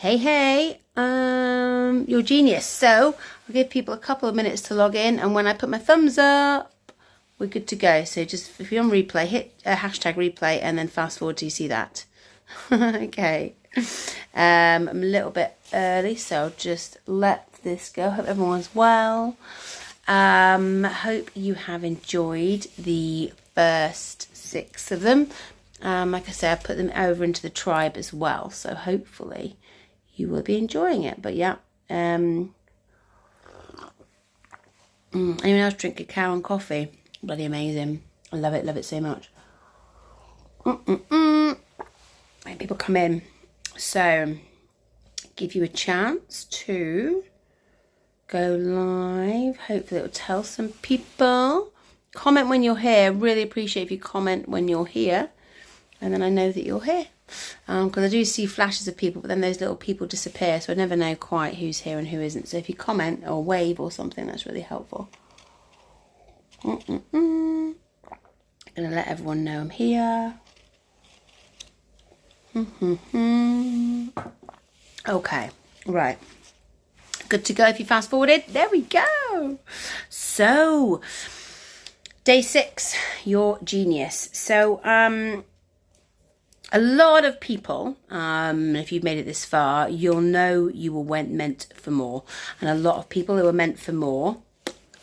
Hey, you're genius. So I'll give people a couple of minutes to log in, and when I put my thumbs up, we're good to go. So just if you're on replay, hit hashtag replay and then fast forward till you see that. Okay. I'm a little bit early, so I'll just let this go. Hope everyone's well. Hope you have enjoyed the first 6 of them. Like I say, I put them over into the tribe as well, so hopefully you will be enjoying it. But yeah, anyone else drink cacao and coffee? Bloody amazing. I love it so much. And people come in, so give you a chance to go live. Hopefully it'll tell some people. Comment when you're here. Really appreciate if you comment when you're here, and then I know that you're here. Because I do see flashes of people, but then those little people disappear, so I never know quite who's here and who isn't. So if you comment or wave or something, that's really helpful. I'm gonna let everyone know I'm here. Okay, right. Good to go. If you fast forwarded, there we go. So, day 6, your genius. So, a lot of people, if you've made it this far, you'll know you were meant for more. And a lot of people who are meant for more,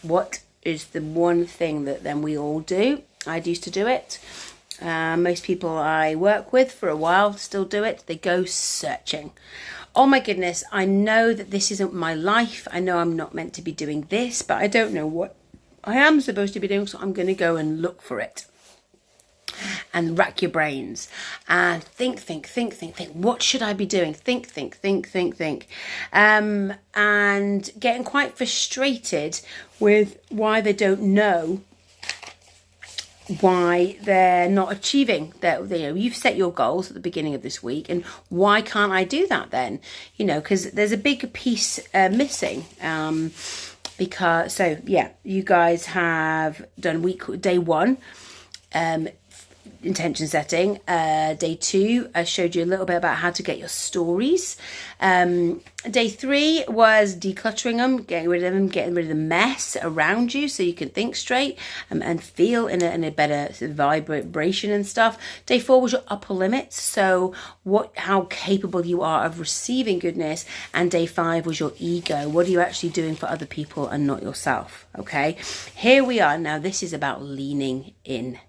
what is the one thing that then we all do? I used to do it. Most people I work with for a while still do it. They go searching. Oh my goodness, I know that this isn't my life. I know I'm not meant to be doing this, but I don't know what I am supposed to be doing, so I'm going to go and look for it. And rack your brains and think. What should I be doing? Think. And getting quite frustrated with why they don't know why they're not achieving that. You've set your goals at the beginning of this week, and why can't I do that then? Because there's a big piece missing. Because so yeah, you guys have done day 1. Intention setting. Day 2, I showed you a little bit about how to get your stories. Day 3 was decluttering them, getting rid of them, getting rid of the mess around you so you can think straight and feel in a better vibration and stuff. Day 4 was your upper limits, so how capable you are of receiving goodness. And day 5 was your ego. What are you actually doing for other people and not yourself? Okay, here we are now. This is about leaning in.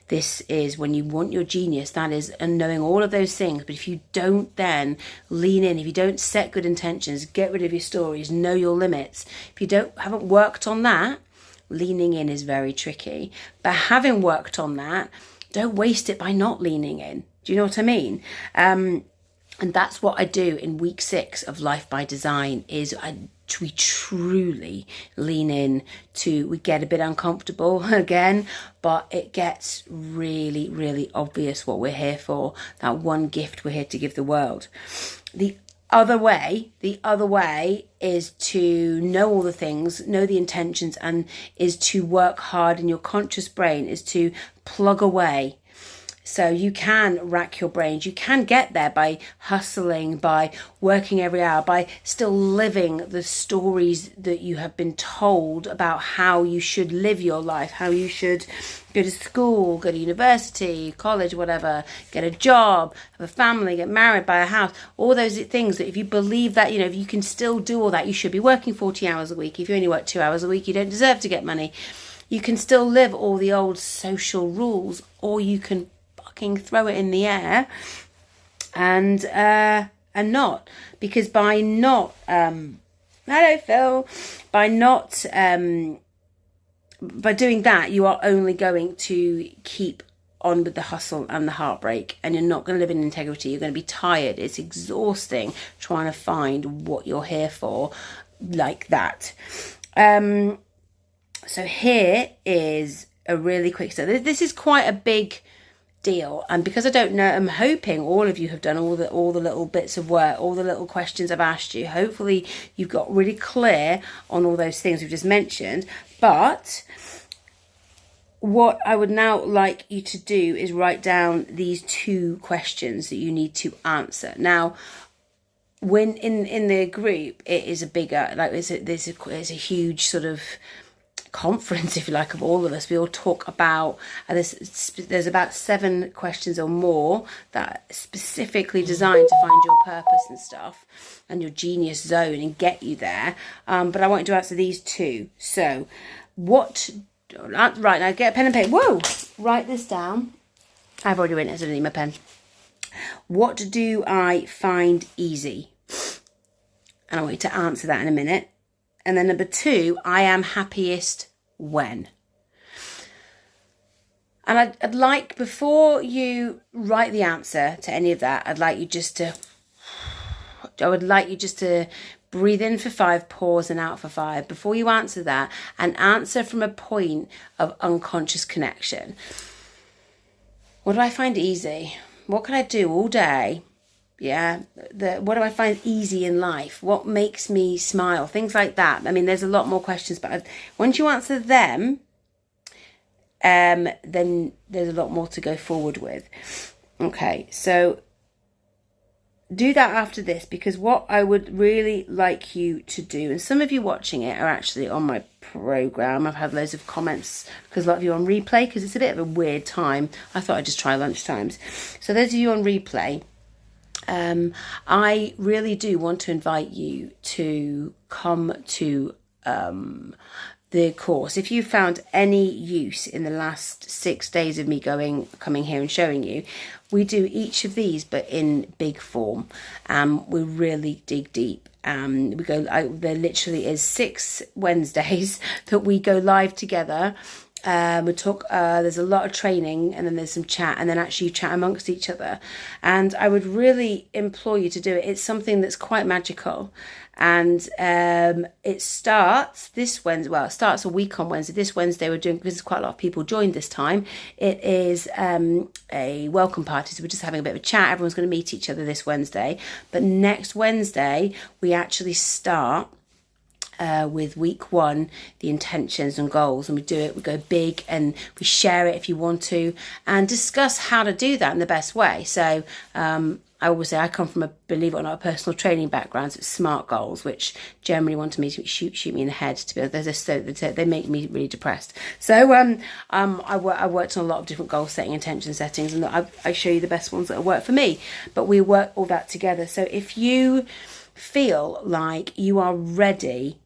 This is when you want your genius, that is, and knowing all of those things. But if you don't then lean in, if you don't set good intentions, get rid of your stories, know your limits, if you haven't worked on that, leaning in is very tricky. But having worked on that, don't waste it by not leaning in. Do you know what I mean? And that's what I do in week 6 of Life by Design. We truly lean in we get a bit uncomfortable again, but it gets really, really obvious what we're here for, that one gift we're here to give the world. The other way is to know all the things, know the intentions, and is to work hard in your conscious brain, is to plug away. So you can rack your brains. You can get there by hustling, by working every hour, by still living the stories that you have been told about how you should live your life, how you should go to school, go to university, college, whatever, get a job, have a family, get married, buy a house, all those things that if you believe that, if you can still do all that, you should be working 40 hours a week. If you only work 2 hours a week, you don't deserve to get money. You can still live all the old social rules, or you can throw it in the air and not, because by not hello Phil, by doing that, you are only going to keep on with the hustle and the heartbreak, and you're not going to live in integrity. You're going to be tired. It's exhausting trying to find what you're here for like that. So here is a really quick, so this is quite a big deal, and because I don't know, I'm hoping all of you have done all the little bits of work, all the little questions I've asked you. Hopefully you've got really clear on all those things we've just mentioned. But what I would now like you to do is write down these 2 questions that you need to answer. Now, when in the group, it is a bigger, like there's a huge sort of conference, if you like, of all of us. We all talk about, and there's about 7 questions or more that are specifically designed to find your purpose and stuff and your genius zone and get you there. But I want you to answer these 2. So right now, get a pen and paper. Whoa, write this down. I've already written it, so I don't need my pen. What do I find easy? And I want you to answer that in a minute. And then number 2, I am happiest when. And I'd like, before you write the answer to any of that, I would like you just to breathe in for 5, pause and out for 5 before you answer that, and answer from a point of unconscious connection. What do I find easy? What can I do all day? Yeah, what do I find easy in life? What makes me smile? Things like that. I mean, there's a lot more questions, but once you answer them, then there's a lot more to go forward with. Okay, so do that after this, because what I would really like you to do, and some of you watching it are actually on my program. I've had loads of comments because a lot of you are on replay, because it's a bit of a weird time. I thought I'd just try lunchtimes. So those of you on replay, I really do want to invite you to come to the course. If you found any use in the last 6 days of me coming here and showing you, we do each of these but in big form. We really dig deep. There literally is 6 Wednesdays that we go live together. We talk, there's a lot of training, and then there's some chat, and then actually you chat amongst each other. And I would really implore you to do it. It's something that's quite magical. And it starts this Wednesday. Well, it starts a week on Wednesday. This Wednesday we're doing, because quite a lot of people joined this time, it is a welcome party. So we're just having a bit of a chat. Everyone's going to meet each other this Wednesday. But next Wednesday, we actually start with week 1, the intentions and goals, and we go big, and we share it if you want to, and discuss how to do that in the best way. So I always say I come from believe it or not, a personal training background. So it's SMART goals, which generally want to me to shoot me in the head. To be honest, they make me really depressed. So I worked on a lot of different goal setting, intention settings, and I show you the best ones that work for me. But we work all that together. So if you feel like you are ready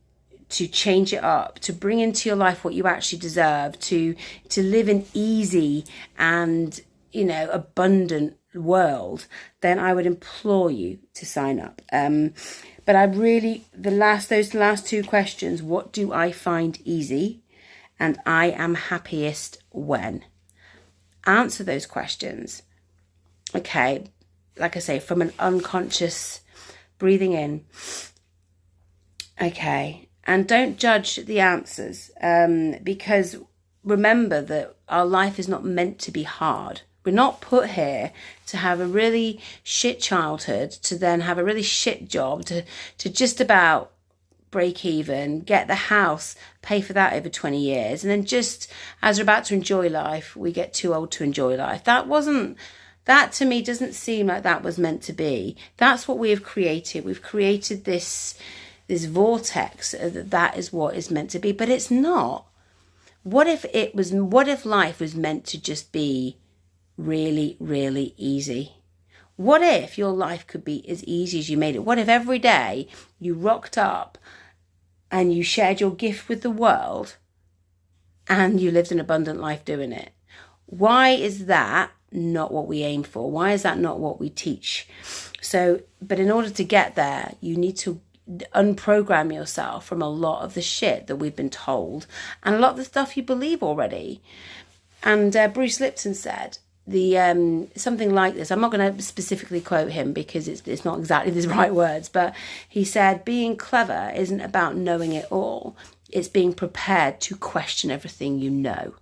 to change it up, to bring into your life what you actually deserve, to live an easy and abundant world, then I would implore you to sign up. But I really, those last 2 questions, what do I find easy, and I am happiest when? Answer those questions. Okay, like I say, from an unconscious breathing in. Okay. And don't judge the answers, because remember that our life is not meant to be hard. We're not put here to have a really shit childhood, to then have a really shit job, to just about break even, get the house, pay for that over 20 years. And then just as we're about to enjoy life, we get too old to enjoy life. That to me doesn't seem like that was meant to be. That's what we have created. We've created this vortex that is what is meant to be, but it's not. What if life was meant to just be really, really easy? What if your life could be as easy as you made it? What if every day you rocked up and you shared your gift with the world and you lived an abundant life doing it? Why is that not what we aim for? Why is that not what we teach? But in order to get there, you need to unprogram yourself from a lot of the shit that we've been told and a lot of the stuff you believe already. And Bruce Lipton said something like this. I'm not going to specifically quote him because it's not exactly the right words, but he said, being clever isn't about knowing it all. It's being prepared to question everything you know.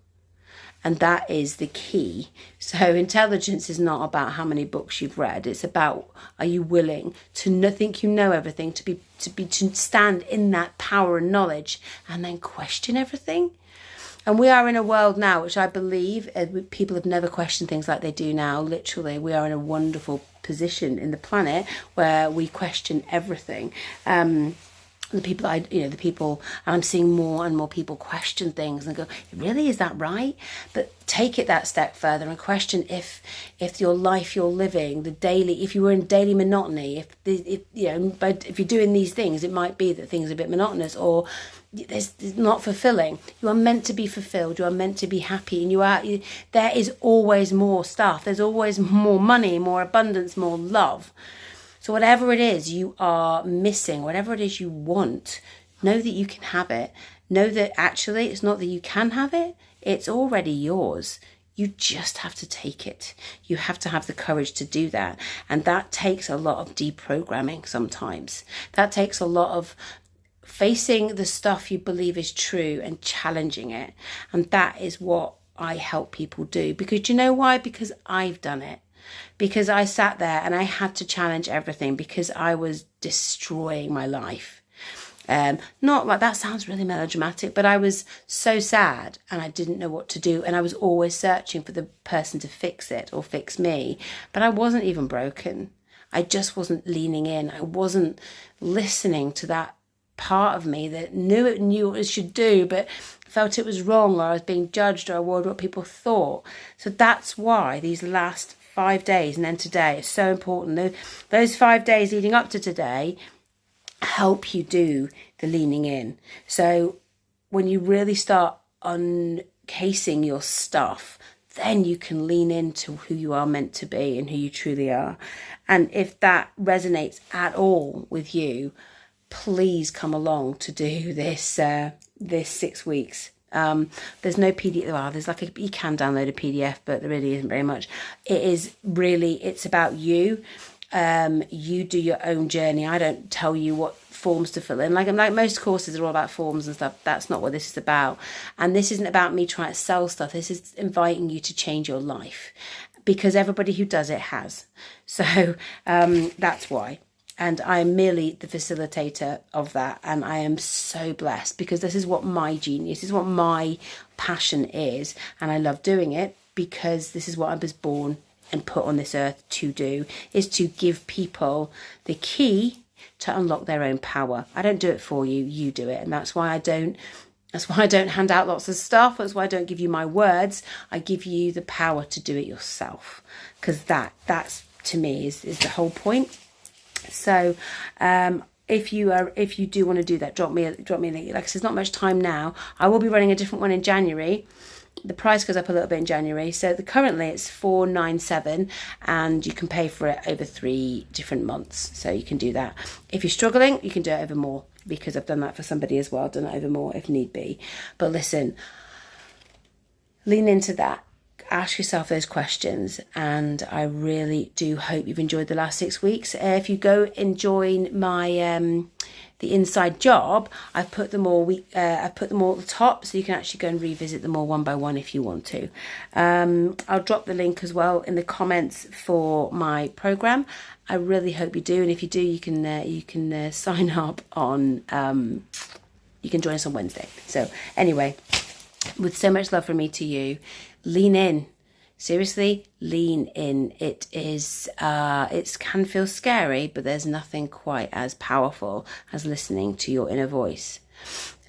And that is the key. So intelligence is not about how many books you've read. It's about, are you willing to think you know everything, to stand in that power and knowledge, and then question everything? And we are in a world now, which I believe people have never questioned things like they do now. Literally, we are in a wonderful position in the planet where we question everything. The people I'm seeing more and more people question things and go, really, is that right? But take it that step further and question if your life you're living, if you were in daily monotony, if you're doing these things, it might be that things are a bit monotonous, or it's not fulfilling. You are meant to be fulfilled. You are meant to be happy, and there is always more stuff. There's always more money, more abundance, more love. So whatever it is you are missing, whatever it is you want, know that you can have it. Know that actually it's not that you can have it, it's already yours. You just have to take it. You have to have the courage to do that. And that takes a lot of deprogramming sometimes. That takes a lot of facing the stuff you believe is true and challenging it. And that is what I help people do. Because you know why? Because I've done it. Because I sat there and I had to challenge everything because I was destroying my life. Not like that sounds really melodramatic, but I was so sad and I didn't know what to do. And I was always searching for the person to fix it or fix me. But I wasn't even broken. I just wasn't leaning in. I wasn't listening to that part of me that knew what it should do, but felt it was wrong, or I was being judged, or I worried what people thought. So that's why these last 5 days and then today is so important. Those 5 days leading up to today help you do the leaning in. So when you really start uncasing your stuff, then you can lean into who you are meant to be and who you truly are. And if that resonates at all with you, please come along to do this 6 weeks. There's no PDF. Well, you can download a PDF, but there really isn't very much. It's about you. You do your own journey. I don't tell you what forms to fill in. Like most courses are all about forms and stuff. That's not what this is about. And this isn't about me trying to sell stuff. This is inviting you to change your life, because everybody who does it has. So that's why. And I am merely the facilitator of that. And I am so blessed because this is what my genius, this is what my passion is. And I love doing it because this is what I was born and put on this earth to do, is to give people the key to unlock their own power. I don't do it for you, you do it. And that's why I don't hand out lots of stuff. That's why I don't give you my words. I give you the power to do it yourself. Because that's to me is the whole point. So if you do want to do that, drop me a link. Like I said, there's not much time now. I will be running a different one in January. The price goes up a little bit in January. So currently it's $497 and you can pay for it over 3 different months. So you can do that. If you're struggling, you can do it over more, because I've done that for somebody as well. I've done it over more if need be. But listen, lean into that. Ask yourself those questions, and I really do hope you've enjoyed the last 6 weeks. If you go and join my the Inside Job, I've put them all at the top, so you can actually go and revisit them all one by one if you want to. I'll drop the link as well in the comments for my program. I really hope you do, and if you do, you can sign up on. You can join us on Wednesday. So anyway, with so much love from me to you, lean in. Seriously, lean in. It can feel scary, but there's nothing quite as powerful as listening to your inner voice.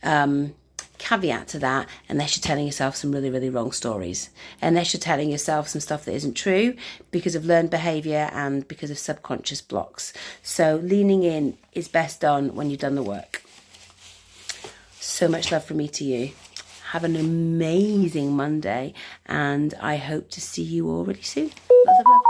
Caveat to that, unless you're telling yourself some really, really wrong stories, unless you're telling yourself some stuff that isn't true because of learned behaviour and because of subconscious blocks. So leaning in is best done when you've done the work. So much love from me to you. Have an amazing Monday, and I hope to see you all really soon. Lots of love.